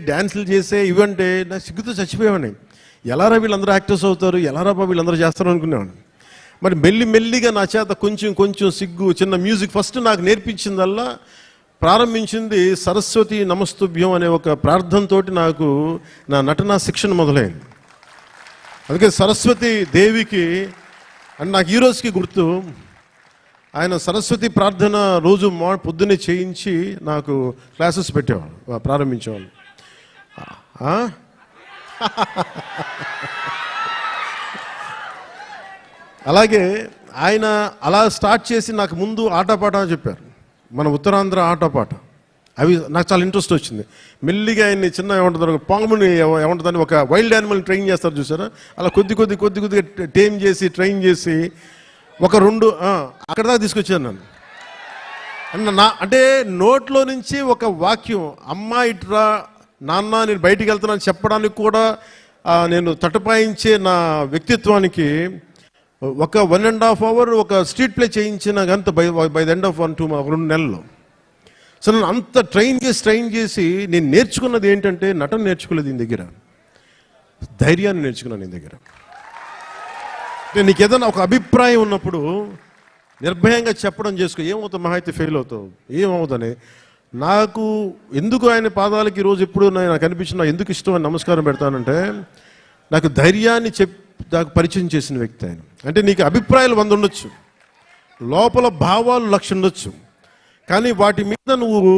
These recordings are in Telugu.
డ్యాన్సులు చేసే ఇవంటే నాకు సిగ్గుతో చచ్చిపోయేవాడిని. ఎలారా వీళ్ళందరూ యాక్టర్స్ అవుతారు, ఎలారా వీళ్ళందరూ చేస్తారు అనుకునేవాడిని. మరి మెల్లిగా నా చేత కొంచెం సిగ్గు, చిన్న మ్యూజిక్ ఫస్ట్ నాకు నేర్పించిందల్లా ప్రారంభించింది సరస్వతి నమస్తుభ్యం అనే ఒక ప్రార్థనతో నాకు నా నటనా శిక్షణ మొదలైంది. అందుకే సరస్వతి దేవికి అండ్ నాకు ఈ రోజుకి గుర్తు, ఆయన సరస్వతి ప్రార్థన రోజు పొద్దున్నే చేయించి నాకు క్లాసెస్ పెట్టేవాళ్ళు, ప్రారంభించేవాళ్ళు. అలాగే ఆయన అలా స్టార్ట్ చేసి నాకు ముందు ఆటపాట చెప్పారు, మన ఉత్తరాంధ్ర ఆటపాట. అవి నాకు చాలా ఇంట్రెస్ట్ వచ్చింది. మెల్లిగా ఆయన్ని చిన్న ఏమంటారు పాముని ఏమంటుందని ఒక వైల్డ్ యానిమల్ని ట్రైన్ చేస్తారు చూసారా, అలా కొద్దిగా టేమ్ చేసి ట్రైన్ చేసి ఒక 2 అక్కడ దాకా తీసుకొచ్చాను నన్ను. అంటే నోట్లో నుంచి ఒక వాక్యం, అమ్మా ఇట్రా నాన్న నేను బయటికి వెళ్తున్నాను చెప్పడానికి కూడా నేను తటపాయించే నా వ్యక్తిత్వానికి ఒక 1.5 hour ఒక స్ట్రీట్ ప్లే చేయించిన అంత బై ద ఎండ్ ఆఫ్ 2 నెలలు. సో నన్ను అంత ట్రైన్ చేసి నేను నేర్చుకున్నది ఏంటంటే నటన నేర్చుకోలేదు ఈయన దగ్గర, ధైర్యాన్ని నేర్చుకున్నాను ఈయన దగ్గర. నేను నీకు ఏదైనా ఒక అభిప్రాయం ఉన్నప్పుడు నిర్భయంగా చెప్పడం చేసుకో, ఏమవుతావు మహా అయితే ఫెయిల్ అవుతావు, ఏమవుతానే. నాకు ఎందుకు ఆయన పాదాలకి ఈరోజు ఎప్పుడు నాకు అనిపించిన ఎందుకు ఇష్టం నమస్కారం పెడతానంటే, నాకు ధైర్యాన్ని నాకు పరిచయం చేసిన వ్యక్తి ఆయన. అంటే నీకు అభిప్రాయాలు 100 ఉండొచ్చు, లోపల భావాలు 1,00,000 ఉండొచ్చు, కానీ వాటి మీద నువ్వు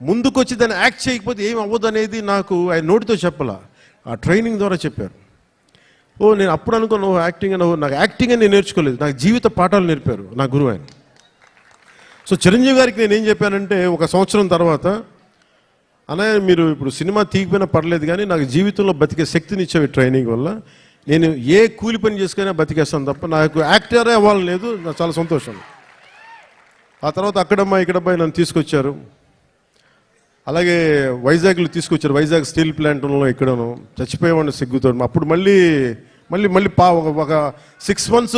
ముందుకొచ్చి దాన్ని యాక్ట్ చేయకపోతే ఏం అవ్వదు అనేది నాకు ఆయన నోటితో చెప్పాల, ఆ ట్రైనింగ్ ద్వారా చెప్పారు. నేను అప్పుడు అనుకున్నాను నాకు యాక్టింగ్ అని నేను నేర్చుకోలేదు, నాకు జీవిత పాఠాలు నేర్పారు నా గురువు ఆయన. సో చిరంజీవి గారికి నేను ఏం చెప్పానంటే 1 సంవత్సరం తర్వాత, అన్నయ్య మీరు ఇప్పుడు సినిమా తీగిపోయినా పర్లేదు కానీ నాకు జీవితంలో బతికే శక్తిని ఇచ్చేవి ట్రైనింగ్ వల్ల, నేను ఏ కూలి పని చేసుకునే బతికేస్తాను తప్ప నాకు యాక్టరే అవ్వాలని లేదు, నాకు చాలా సంతోషం. ఆ తర్వాత అక్కడమ్మా ఇక్కడమ్మాయి నన్ను తీసుకొచ్చారు, అలాగే వైజాగ్లో తీసుకొచ్చారు, వైజాగ్ స్టీల్ ప్లాంట్లో ఇక్కడను చచ్చిపోయేవాడిని సిగ్గుతో. అప్పుడు మళ్ళీ ఒక 6 months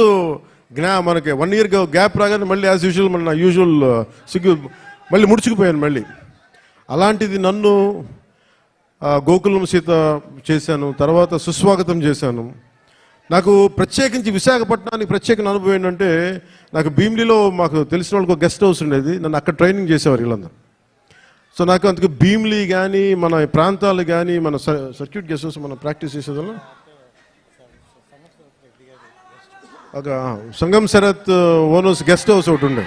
మనకి 1 year గ్యాప్ రాగానే మళ్ళీ యాజ్ యూజువల్ మన యూజువల్ సిగ్గు మళ్ళీ ముడుచుకుపోయాను మళ్ళీ. అలాంటిది నన్ను గోకులం సీత చేశాను, తర్వాత సుస్వాగతం చేశాను. నాకు ప్రత్యేకించి విశాఖపట్నానికి ప్రత్యేక అనుభవం ఏంటంటే, నాకు భీమిలీలో మాకు తెలిసిన వాళ్ళకి ఒక గెస్ట్ హౌస్ ఉండేది, నన్ను అక్కడ ట్రైనింగ్ చేసేవారు వీళ్ళందరూ. సో నాకు అందుకు భీమిలీ కానీ మన ప్రాంతాలు కానీ మన సర్క్యూట్ గెస్ట్ హౌస్ మనం ప్రాక్టీస్ చేసేదాం. ఒక సంగం శరత్ ఓనర్స్ గెస్ట్ హౌస్ ఒకటి ఉండే,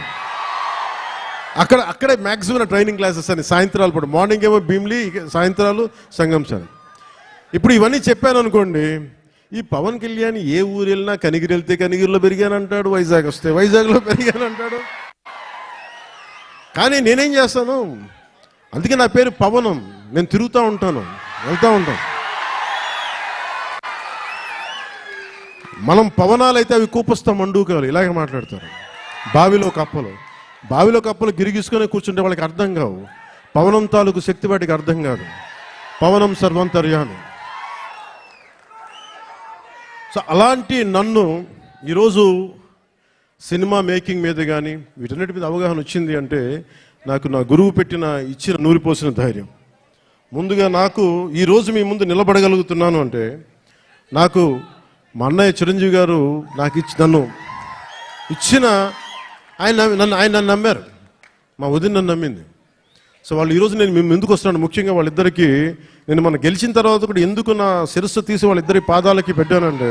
అక్కడే మ్యాక్సిమం ట్రైనింగ్ క్లాసెస్ అని సాయంత్రాలు పడు, మార్నింగ్ ఏమో భీమిలీ, సాయంత్రాలు సంగం శరత్. ఇప్పుడు ఇవన్నీ చెప్పాను అనుకోండి, ఈ పవన్ కళ్యాణ్ ఏ ఊరు వెళ్ళినా కనిగిరి వెళ్తే కనిగిరిలో పెరిగానంటాడు, వైజాగ్ వస్తే వైజాగ్లో పెరిగానంటాడు. కానీ నేనేం చేస్తాను, అందుకే నా పేరు పవనం, నేను తిరుగుతూ ఉంటాను, వెళ్తూ ఉంటాను. మనం పవనాలు అయితే అవి కూపస్తాం మండూకాలు ఇలాగే మాట్లాడతారు. బావిలో కప్పలు గిరిగిసుకొని కూర్చుంటే వాళ్ళకి అర్థం కావు, పవనం తాలూకు శక్తి వాటికి అర్థం కాదు. పవనం సర్వంతర్యామి. సో అలాంటి నన్ను ఈరోజు సినిమా మేకింగ్ మీద కానీ వీటన్నిటి మీద అవగాహన వచ్చింది అంటే నాకు నా గురువు ఇచ్చిన నూరిపోసిన ధైర్యం. ముందుగా నాకు ఈరోజు మీ ముందు నిలబడగలుగుతున్నాను అంటే నాకు మా అన్నయ్య చిరంజీవి గారు నన్ను ఇచ్చిన ఆయన నన్ను నమ్మారు, మా వదిన నన్ను నమ్మింది. సో వాళ్ళు ఈరోజు నేను మేము ఎందుకు వస్తున్నాను, ముఖ్యంగా వాళ్ళిద్దరికీ నేను మనం గెలిచిన తర్వాత కూడా ఎందుకు నా శిరస్సు తీసి వాళ్ళిద్దరి పాదాలకి పెట్టానంటే